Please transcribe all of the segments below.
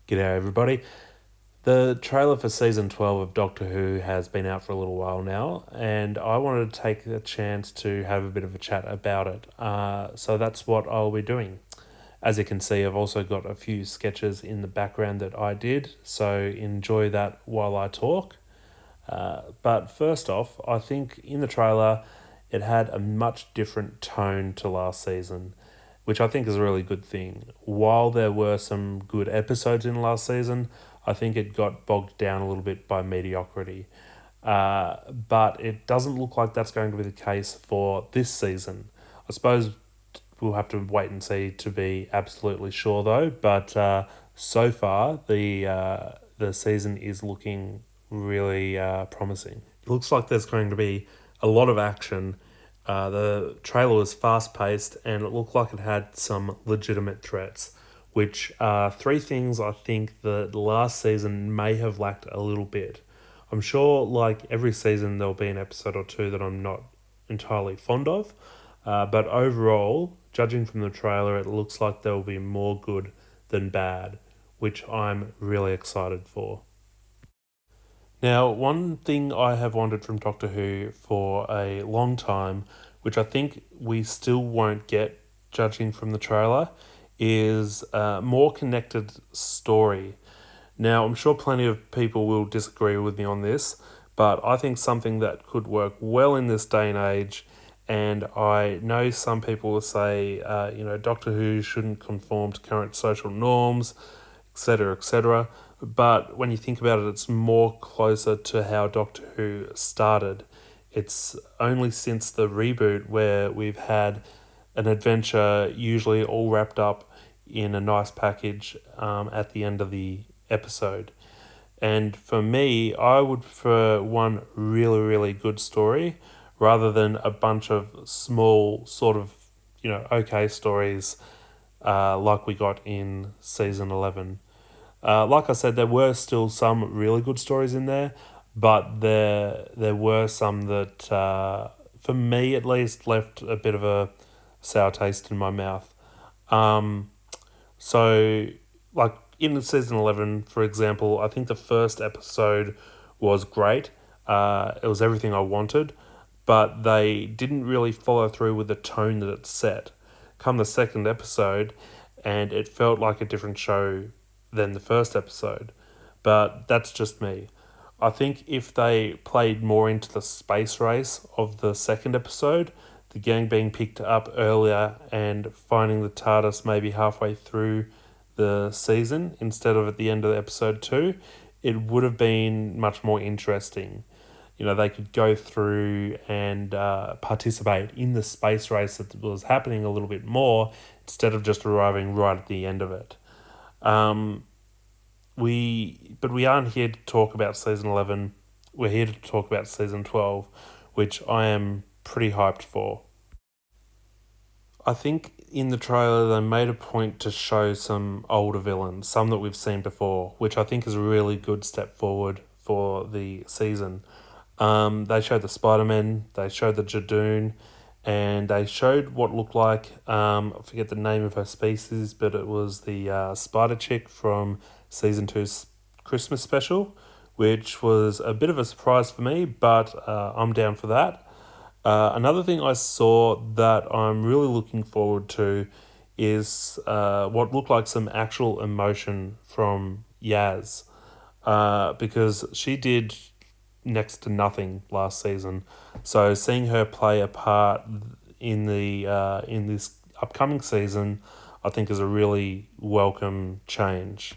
G'day everybody. The trailer for season 12 of Doctor Who has been out for a little while now, and I wanted to take a chance to have a bit of a chat about it. So that's what I'll be doing. As you can see, I've also got a few sketches in the background that I did, so enjoy that while I talk. But first off, I think in the trailer it had a much different tone to last season, which I think is a really good thing. While there were some good episodes in last season, I think it got bogged down a little bit by mediocrity. But it doesn't look like that's going to be the case for this season. I suppose we'll have to wait and see to be absolutely sure, though. But so far, the season is looking really promising. It looks like there's going to be a lot of action. The trailer was fast paced and it looked like it had some legitimate threats, which are three things I think that last season may have lacked a little bit. I'm sure, like every season, there'll be an episode or two that I'm not entirely fond of, but overall, judging from the trailer, it looks like there will be more good than bad, which I'm really excited for. Now, one thing I have wanted from Doctor Who for a long time, which I think we still won't get judging from the trailer, is a more connected story. Now, I'm sure plenty of people will disagree with me on this, but I think something that could work well in this day and age, and I know some people will say, Doctor Who shouldn't conform to current social norms, etc., etc. But when you think about it, it's more closer to how Doctor Who started. It's only since the reboot where we've had an adventure usually all wrapped up in a nice package at the end of the episode. And for me, I would prefer one really, really good story rather than a bunch of small, sort of, okay stories like we got in season 11. Like I said, there were still some really good stories in there, but there were some that, for me at least, left a bit of a sour taste in my mouth. Um, so, like in season 11, for example, I think the first episode was great. It was everything I wanted, but they didn't really follow through with the tone that it set. Come the second episode, and it felt like a different show than the first episode. But that's just me. I think if they played more into the space race of the second episode, the gang being picked up earlier and finding the TARDIS maybe halfway through the season instead of at the end of episode 2, it would have been much more interesting. They could go through and participate in the space race that was happening a little bit more instead of just arriving right at the end of it. Um, we aren't here to talk about season 11. We're here to talk about season 12, which I am pretty hyped for. I think in the trailer they made a point to show some older villains, some that we've seen before, which I think is a really good step forward for the season. They showed the Spider-Man, they showed the Jadoon, and they showed what looked like, I forget the name of her species, but it was the Spider Chick from season two's Christmas special, which was a bit of a surprise for me, but I'm down for that. Another thing I saw that I'm really looking forward to is what looked like some actual emotion from Yaz, because she did next to nothing last season. So seeing her play a part in this upcoming season, I think is a really welcome change.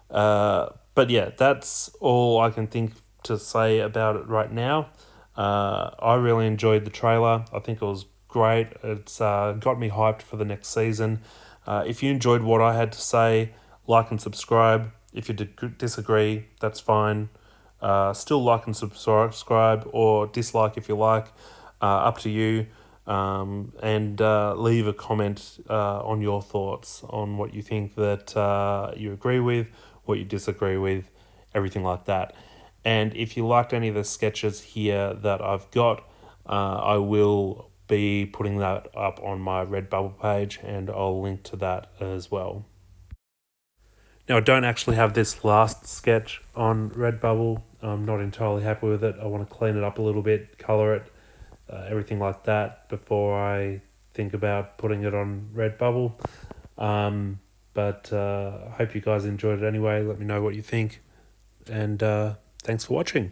But yeah, that's all I can think to say about it right now. I really enjoyed the trailer. I think it was great. It's got me hyped for the next season. If you enjoyed what I had to say, like and subscribe. If you disagree, that's fine. Still like and subscribe or dislike if you like. Up to you. And leave a comment on your thoughts on what you think that you agree with, what you disagree with, everything like that. And if you liked any of the sketches here that I've got, I will be putting that up on my Redbubble page and I'll link to that as well. Now, I don't actually have this last sketch on Redbubble. I'm not entirely happy with it. I want to clean it up a little bit, colour it, everything like that before I think about putting it on Redbubble. But I hope you guys enjoyed it anyway. Let me know what you think. And thanks for watching.